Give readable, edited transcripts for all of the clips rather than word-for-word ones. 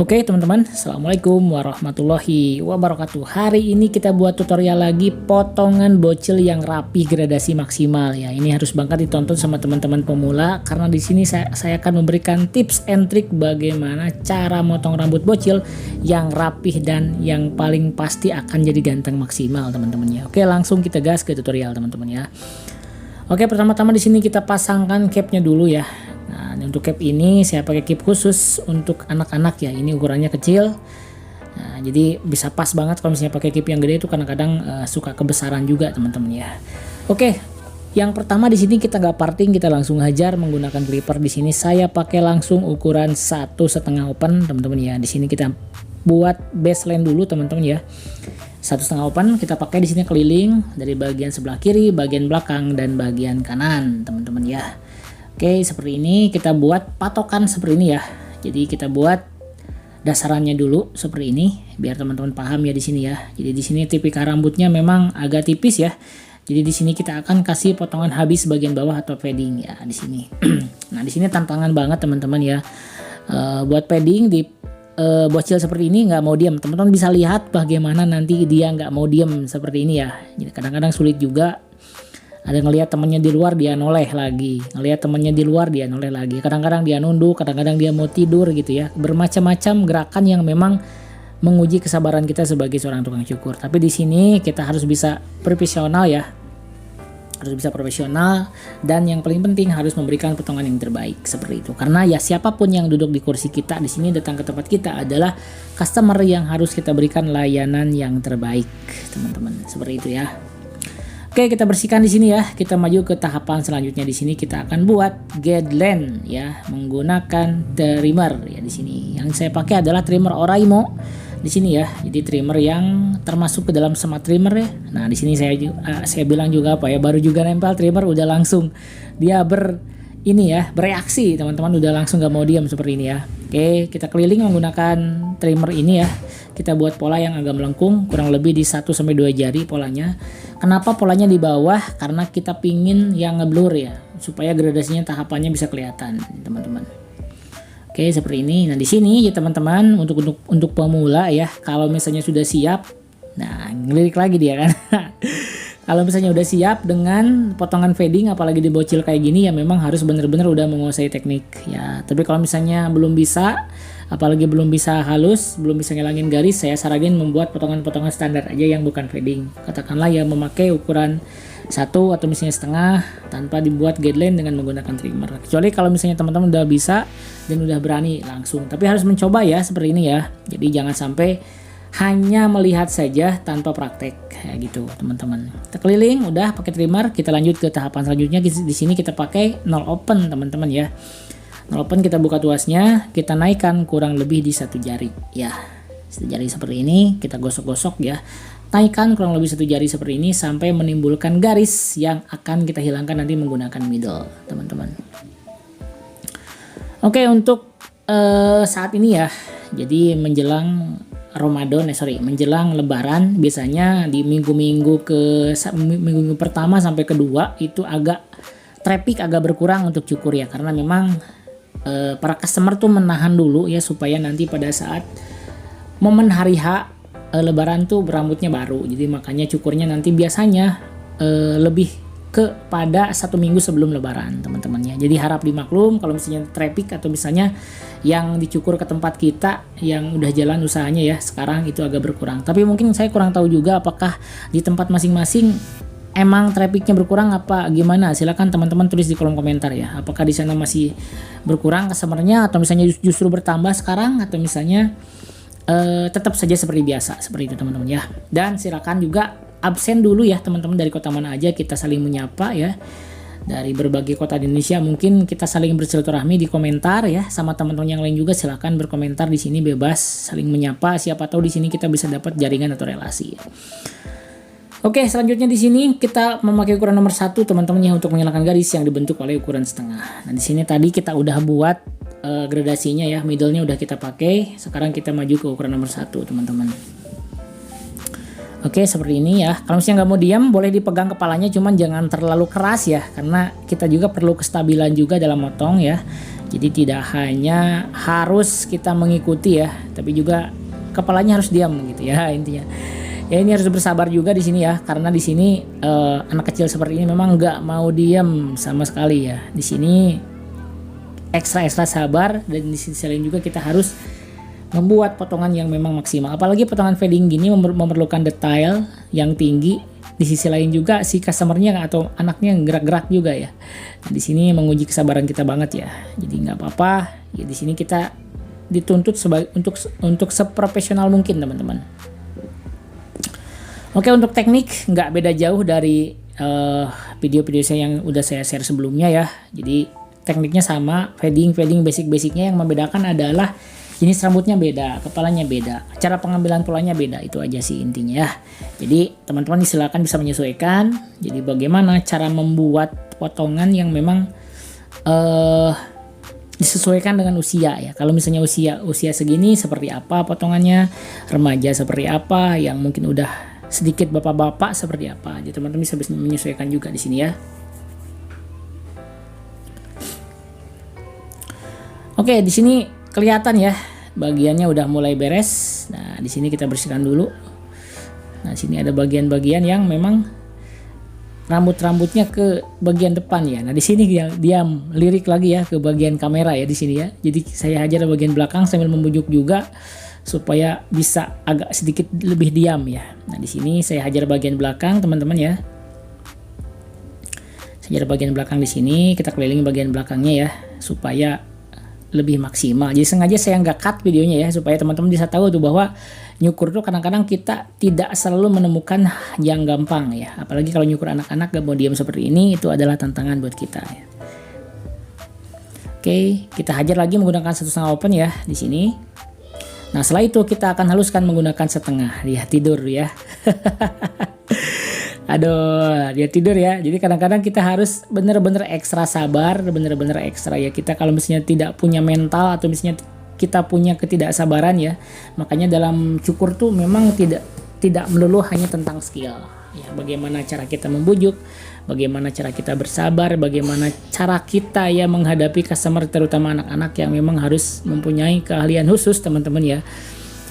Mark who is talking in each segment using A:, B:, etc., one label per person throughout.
A: Oke teman-teman, Assalamualaikum warahmatullahi wabarakatuh. Hari ini kita buat tutorial lagi potongan bocil yang rapi gradasi maksimal ya. Ini harus banget ditonton sama teman-teman pemula karena di sini saya akan memberikan tips and trick bagaimana cara motong rambut bocil yang rapih dan yang paling pasti akan jadi ganteng maksimal teman-teman ya. Oke, langsung kita gas ke tutorial teman-teman ya. Oke, pertama-tama di sini kita pasangkan capnya dulu ya. Nah, untuk cap ini saya pakai cap khusus untuk anak-anak ya. Ini ukurannya kecil. Nah, jadi bisa pas banget kalau misalnya pakai cap yang gede itu kadang-kadang suka kebesaran juga teman-teman ya. Oke, yang pertama di sini kita nggak parting, kita langsung hajar menggunakan clipper. Di sini saya pakai langsung ukuran 1,5 open teman-teman ya. Di sini kita buat baseline dulu teman-teman ya. 1,5 open kita pakai di sini keliling dari bagian sebelah kiri, bagian belakang dan bagian kanan teman-teman ya. Oke, seperti ini kita buat patokan seperti ini ya. Jadi kita buat dasarannya dulu seperti ini biar teman-teman paham ya di sini ya. Jadi di sini tipikal rambutnya memang agak tipis ya. Jadi di sini kita akan kasih potongan habis bagian bawah atau padding ya di sini. Nah, di sini tantangan banget teman-teman ya. Buat padding di bocil seperti ini nggak mau diam. Teman-teman bisa lihat bagaimana nanti dia nggak mau diam seperti ini ya. Jadi kadang-kadang sulit juga. Ada ngelihat temannya di luar dia noleh lagi, ngelihat temannya di luar dia noleh lagi. Kadang-kadang dia nunduk, kadang-kadang dia mau tidur gitu ya. Bermacam-macam gerakan yang memang menguji kesabaran kita sebagai seorang tukang cukur. Tapi di sini kita harus bisa profesional ya. Harus bisa profesional dan yang paling penting harus memberikan potongan yang terbaik seperti itu. Karena ya siapapun yang duduk di kursi kita di sini datang ke tempat kita adalah customer yang harus kita berikan layanan yang terbaik, teman-teman. Seperti itu ya. Oke, kita bersihkan di sini ya. Kita maju ke tahapan selanjutnya. Di sini kita akan buat guideline ya menggunakan trimmer ya di sini. Yang saya pakai adalah trimmer Oraimo di sini ya. Jadi trimmer yang termasuk ke dalam smart trimmer ya. Nah, di sini saya bilang juga apa ya, baru juga nempel trimmer udah langsung dia bereaksi teman-teman, udah langsung gak mau diam seperti ini ya. Oke, kita keliling menggunakan trimmer ini ya. Kita buat pola yang agak melengkung, kurang lebih di 1-2 jari polanya. Kenapa polanya di bawah? Karena kita pingin yang ngeblur ya, supaya gradasinya tahapannya bisa kelihatan teman-teman. Oke, seperti ini. Nah, di sini ya teman-teman, untuk pemula ya, kalau misalnya sudah siap, nah ngelirik lagi dia kan. Kalau misalnya udah siap dengan potongan fading apalagi di bocil kayak gini ya memang harus bener-bener udah menguasai teknik ya. Tapi kalau misalnya belum bisa, apalagi belum bisa halus, belum bisa ngilangin garis, saya saranin membuat potongan-potongan standar aja yang bukan fading. Katakanlah ya memakai ukuran 1 atau misalnya setengah tanpa dibuat guideline dengan menggunakan trimmer. Kecuali kalau misalnya teman-teman udah bisa dan udah berani langsung. Tapi harus mencoba ya seperti ini ya. Jadi jangan sampai hanya melihat saja tanpa praktek kayak gitu teman-teman. Kita keliling udah pakai trimmer, kita lanjut ke tahapan selanjutnya. Di sini kita pakai 0 open teman-teman ya. 0 open kita buka tuasnya, kita naikkan kurang lebih di 1 jari ya. 1 jari seperti ini, kita gosok-gosok ya. Naikkan kurang lebih 1 jari seperti ini sampai menimbulkan garis yang akan kita hilangkan nanti menggunakan middle teman-teman. Oke, untuk saat ini ya. Jadi menjelang menjelang Lebaran biasanya di minggu pertama sampai kedua itu agak traffic agak berkurang untuk cukur ya, karena memang para customer tuh menahan dulu ya supaya nanti pada saat momen hari H Lebaran tuh rambutnya baru. Jadi makanya cukurnya nanti biasanya lebih pada 1 minggu sebelum Lebaran teman-temannya. Jadi harap dimaklum kalau misalnya traffic atau misalnya yang dicukur ke tempat kita yang udah jalan usahanya ya sekarang itu agak berkurang. Tapi mungkin saya kurang tahu juga apakah di tempat masing-masing emang trafficnya berkurang apa gimana. Silakan teman-teman tulis di kolom komentar ya. Apakah di sana masih berkurang customernya atau misalnya justru bertambah sekarang atau misalnya tetap saja seperti biasa seperti itu teman-teman ya. Dan silakan juga absen dulu ya teman-teman, dari kota mana aja kita saling menyapa ya, dari berbagai kota di Indonesia. Mungkin kita saling bersilaturahmi di komentar ya, sama teman-teman yang lain juga silakan berkomentar di sini, bebas saling menyapa, siapa tahu di sini kita bisa dapat jaringan atau relasi ya. Oke, selanjutnya di sini kita memakai ukuran nomor 1 teman-teman ya untuk menghilangkan garis yang dibentuk oleh ukuran setengah. Nah, di sini tadi kita udah buat gradasinya ya, middle-nya udah kita pakai. Sekarang kita maju ke ukuran nomor 1 teman-teman. Oke, seperti ini ya. Kalau misalnya nggak mau diam, boleh dipegang kepalanya, cuman jangan terlalu keras ya, karena kita juga perlu kestabilan juga dalam motong ya. Jadi tidak hanya harus kita mengikuti ya, tapi juga kepalanya harus diam gitu ya intinya. Ya ini harus bersabar juga di sini ya, karena di sini anak kecil seperti ini memang nggak mau diam sama sekali ya. Di sini ekstra sabar, dan di sisi lain juga kita harus membuat potongan yang memang maksimal. Apalagi potongan fading gini memerlukan detail yang tinggi. Di sisi lain juga si customernya atau anaknya gerak-gerak juga ya. Nah, di sini menguji kesabaran kita banget ya. Jadi nggak apa-apa. Ya di sini kita dituntut untuk seprofesional mungkin teman-teman. Oke, untuk teknik nggak beda jauh dari video-video saya yang udah saya share sebelumnya ya. Jadi tekniknya sama, fading basic-basicnya. Yang membedakan adalah jenis rambutnya beda, kepalanya beda, cara pengambilan polanya beda, itu aja sih intinya ya. Jadi teman-teman silakan bisa menyesuaikan. Jadi bagaimana cara membuat potongan yang memang disesuaikan dengan usia ya. Kalau misalnya usia segini seperti apa potongannya, remaja seperti apa, yang mungkin udah sedikit bapak-bapak seperti apa. Jadi teman-teman bisa menyesuaikan juga di sini ya. Oke, di sini kelihatan ya bagiannya udah mulai beres. Nah, di sini kita bersihkan dulu. Nah, sini ada bagian-bagian yang memang rambutnya ke bagian depan ya. Nah, di sini dia lirik lagi ya ke bagian kamera ya di sini ya. Jadi saya hajar bagian belakang sambil membujuk juga supaya bisa agak sedikit lebih diam ya. Nah, di sini saya hajar bagian belakang teman-teman ya. Saya hajar bagian belakang di sini, kita kelilingi bagian belakangnya ya supaya lebih maksimal. Jadi sengaja saya nggak cut videonya ya supaya teman-teman bisa tahu tuh bahwa nyukur tuh kadang-kadang kita tidak selalu menemukan yang gampang ya. Apalagi kalau nyukur anak-anak gak mau diam seperti ini, itu adalah tantangan buat kita ya. Oke, kita hajar lagi menggunakan 1/2 open ya di sini. Nah, setelah itu kita akan haluskan menggunakan 1/2. Dia tidur ya. Aduh, dia tidur ya. Jadi kadang-kadang kita harus bener-bener ekstra sabar, bener-bener ekstra ya. Kita kalau misalnya tidak punya mental atau misalnya kita punya ketidaksabaran ya, makanya dalam cukur tuh memang tidak melulu hanya tentang skill ya. Bagaimana cara kita membujuk, bagaimana cara kita bersabar, bagaimana cara kita ya menghadapi customer, terutama anak-anak yang memang harus mempunyai keahlian khusus teman-teman ya.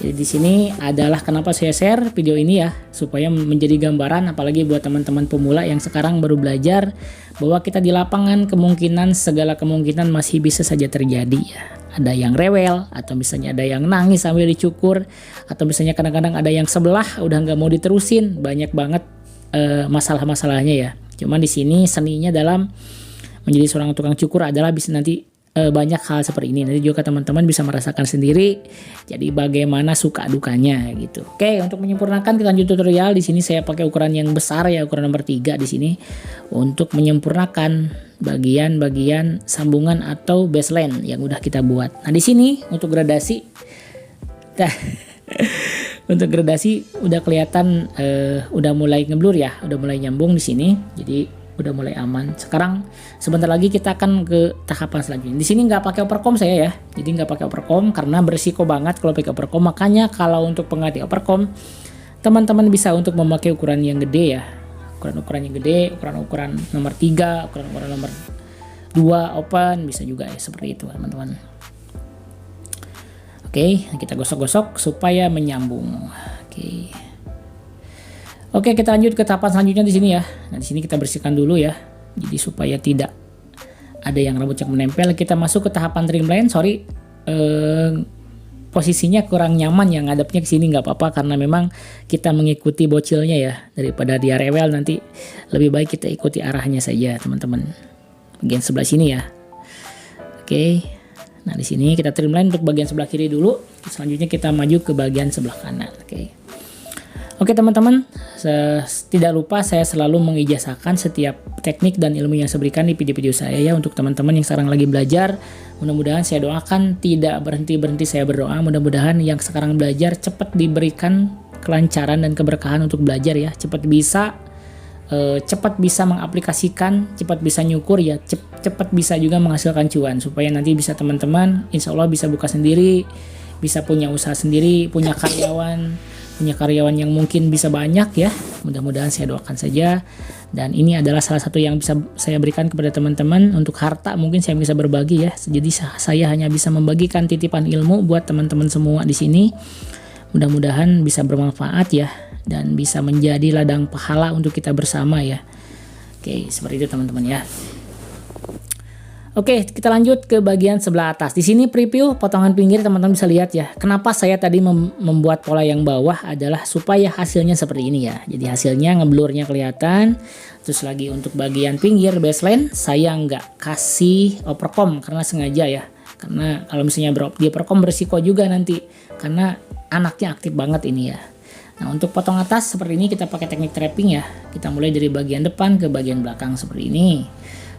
A: Jadi di sini adalah kenapa saya share video ini ya, supaya menjadi gambaran apalagi buat teman-teman pemula yang sekarang baru belajar, bahwa kita di lapangan segala kemungkinan masih bisa saja terjadi ya. Ada yang rewel, atau misalnya ada yang nangis sambil dicukur, atau misalnya kadang-kadang ada yang sebelah udah nggak mau diterusin, banyak banget masalah-masalahnya ya. Cuman di sini seninya dalam menjadi seorang tukang cukur adalah bisa nanti banyak hal seperti ini. Nanti juga teman-teman bisa merasakan sendiri. Jadi bagaimana suka dukanya gitu. Oke, untuk menyempurnakan kita lanjut tutorial. Di sini saya pakai ukuran yang besar ya, ukuran nomor 3 di sini untuk menyempurnakan bagian-bagian sambungan atau baseline yang udah kita buat. Nah, di sini untuk gradasi untuk gradasi udah kelihatan udah mulai ngeblur ya, udah mulai nyambung di sini. Jadi udah mulai aman. Sekarang sebentar lagi kita akan ke tahapan selanjutnya. Di sini nggak pakai overcomb saya ya. Jadi nggak pakai overcomb karena berisiko banget kalau pakai overcomb. Makanya kalau untuk pengganti overcomb, teman-teman bisa untuk memakai ukuran yang gede ya. Ukuran yang gede, ukuran nomor 3, ukuran nomor 2 open, bisa juga ya seperti itu teman-teman. Oke, kita gosok-gosok supaya menyambung. Oke, kita lanjut ke tahapan selanjutnya di sini ya. Nah, di sini kita bersihkan dulu ya. Jadi supaya tidak ada yang rambutnya menempel, kita masuk ke tahapan trimline. Sorry, posisinya kurang nyaman yang ngadepnya ke sini, nggak apa-apa karena memang kita mengikuti bocilnya ya. Daripada dia rewel nanti lebih baik kita ikuti arahnya saja, teman-teman. Bagian sebelah sini ya. Oke. Nah, di sini kita trimline untuk bagian sebelah kiri dulu. Selanjutnya kita maju ke bagian sebelah kanan. Oke teman-teman, tidak lupa saya selalu mengijazahkan setiap teknik dan ilmu yang saya berikan di video-video saya ya, untuk teman-teman yang sekarang lagi belajar. Mudah-mudahan saya doakan tidak berhenti-berhenti saya berdoa, mudah-mudahan yang sekarang belajar cepat diberikan kelancaran dan keberkahan untuk belajar ya, cepat bisa mengaplikasikan, cepat bisa nyukur ya, cepat bisa juga menghasilkan cuan, supaya nanti bisa teman-teman insya Allah bisa buka sendiri, bisa punya usaha sendiri, punya karyawan, punya karyawan yang mungkin bisa banyak ya. Mudah-mudahan saya doakan saja. Dan ini adalah salah satu yang bisa saya berikan kepada teman-teman. Untuk harta mungkin saya bisa berbagi ya. Jadi saya hanya bisa membagikan titipan ilmu buat teman-teman semua di sini. Mudah-mudahan bisa bermanfaat ya, dan bisa menjadi ladang pahala untuk kita bersama ya. Oke, seperti itu teman-teman ya. Oke, kita lanjut ke bagian sebelah atas. Di sini preview potongan pinggir, teman-teman bisa lihat ya. Kenapa saya tadi membuat pola yang bawah adalah supaya hasilnya seperti ini ya. Jadi hasilnya ngeblurnya kelihatan. Terus lagi untuk bagian pinggir baseline saya nggak kasih overcomb karena sengaja ya. Karena kalau misalnya di overcomb berisiko juga nanti karena anaknya aktif banget ini ya. Nah, untuk potong atas seperti ini kita pakai teknik trapping ya. Kita mulai dari bagian depan ke bagian belakang seperti ini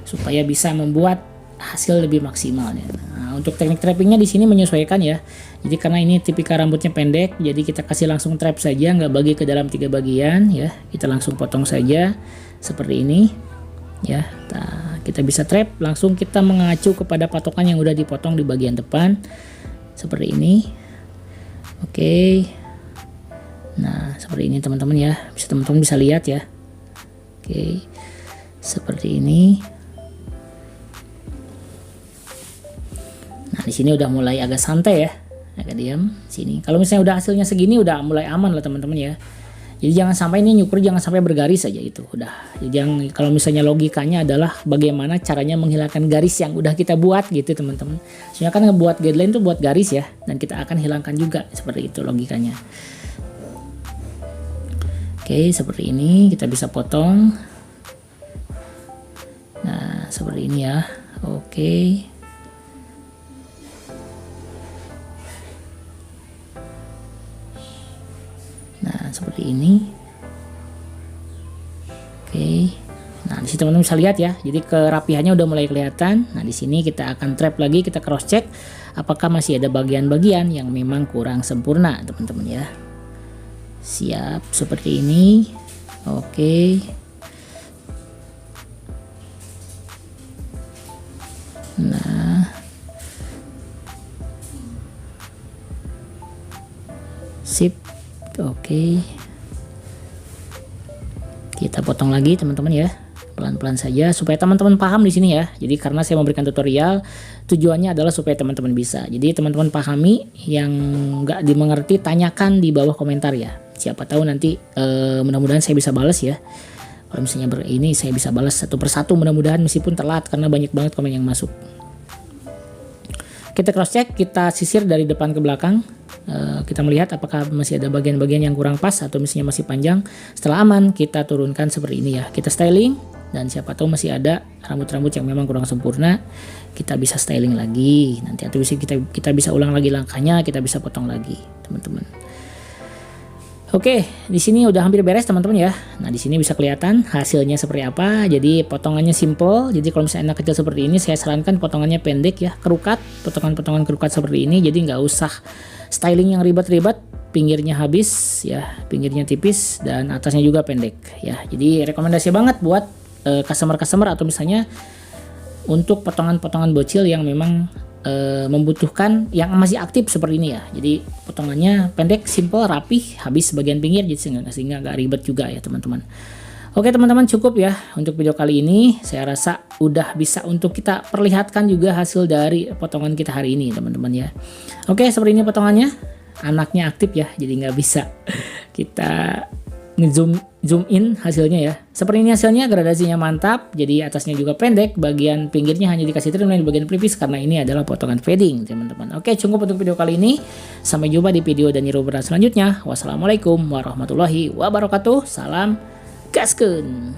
A: supaya bisa membuat hasil lebih maksimal ya. Nah, untuk teknik trappingnya di sini menyesuaikan ya. Jadi karena ini tipikal rambutnya pendek, jadi kita kasih langsung trap saja, nggak bagi ke dalam 3 bagian ya. Kita langsung potong saja seperti ini ya. Nah, kita bisa trap, langsung kita mengacu kepada patokan yang udah dipotong di bagian depan seperti ini. Oke. Nah, seperti ini teman-teman ya. Teman-teman bisa lihat ya. Oke. Seperti ini. Nah, di sini udah mulai agak santai ya, agak diam sini. Kalau misalnya udah hasilnya segini udah mulai aman lah teman-teman ya. Jadi jangan sampai ini nyukur, jangan sampai bergaris aja itu udah. Jadi kalau misalnya logikanya adalah bagaimana caranya menghilangkan garis yang udah kita buat gitu teman-teman. Soalnya kan ngebuat guideline tuh buat garis ya, dan kita akan hilangkan juga seperti itu logikanya. Oke, seperti ini kita bisa potong. Nah, seperti ini ya. Oke. Seperti ini. Oke. Nah, di sini teman-teman bisa lihat ya. Jadi kerapihannya udah mulai kelihatan. Nah, di sini kita akan trap lagi, kita cross check apakah masih ada bagian-bagian yang memang kurang sempurna, teman-teman ya. Siap, seperti ini. Oke. Nah. Sip. Oke, kita potong lagi teman-teman ya, pelan-pelan saja supaya teman-teman paham di sini ya. Jadi karena saya memberikan tutorial, tujuannya adalah supaya teman-teman bisa. Jadi teman-teman pahami, yang nggak dimengerti tanyakan di bawah komentar ya. Siapa tahu nanti mudah-mudahan saya bisa balas ya. Kalau misalnya ini saya bisa balas satu persatu mudah-mudahan, meskipun telat karena banyak banget komen yang masuk. Kita cross check, kita sisir dari depan ke belakang. Kita melihat apakah masih ada bagian-bagian yang kurang pas atau misalnya masih panjang. Setelah aman, kita turunkan seperti ini ya. Kita styling, dan siapa tahu masih ada rambut-rambut yang memang kurang sempurna, kita bisa styling lagi. Nanti atau kita bisa ulang lagi langkahnya, kita bisa potong lagi, teman-teman. Oke, di sini udah hampir beres teman-teman ya. Nah, di sini bisa kelihatan hasilnya seperti apa. Jadi potongannya simple. Jadi kalau misalnya anak kecil seperti ini, saya sarankan potongannya pendek ya, kerukat, potongan-potongan kerukat seperti ini. Jadi nggak usah styling yang ribet-ribet. Pinggirnya habis ya, pinggirnya tipis dan atasnya juga pendek ya. Jadi rekomendasi banget buat customer-customer atau misalnya untuk potongan-potongan bocil yang memang membutuhkan yang masih aktif seperti ini ya. Jadi potongannya pendek, simple, rapih, habis bagian pinggir jadi sehingga nggak ribet juga ya teman-teman. Oke teman-teman, cukup ya untuk video kali ini. Saya rasa udah bisa untuk kita perlihatkan juga hasil dari potongan kita hari ini teman-teman ya. Oke, seperti ini potongannya. Anaknya aktif ya, jadi nggak bisa kita zoom in hasilnya ya. Seperti ini hasilnya, gradasinya mantap. Jadi atasnya juga pendek, bagian pinggirnya hanya dikasih trim di bagian pelipis karena ini adalah potongan fading teman-teman. Oke, cukup untuk video kali ini. Sampai jumpa di video dan Niro selanjutnya. Wassalamualaikum warahmatullahi wabarakatuh. Salam gaskeun.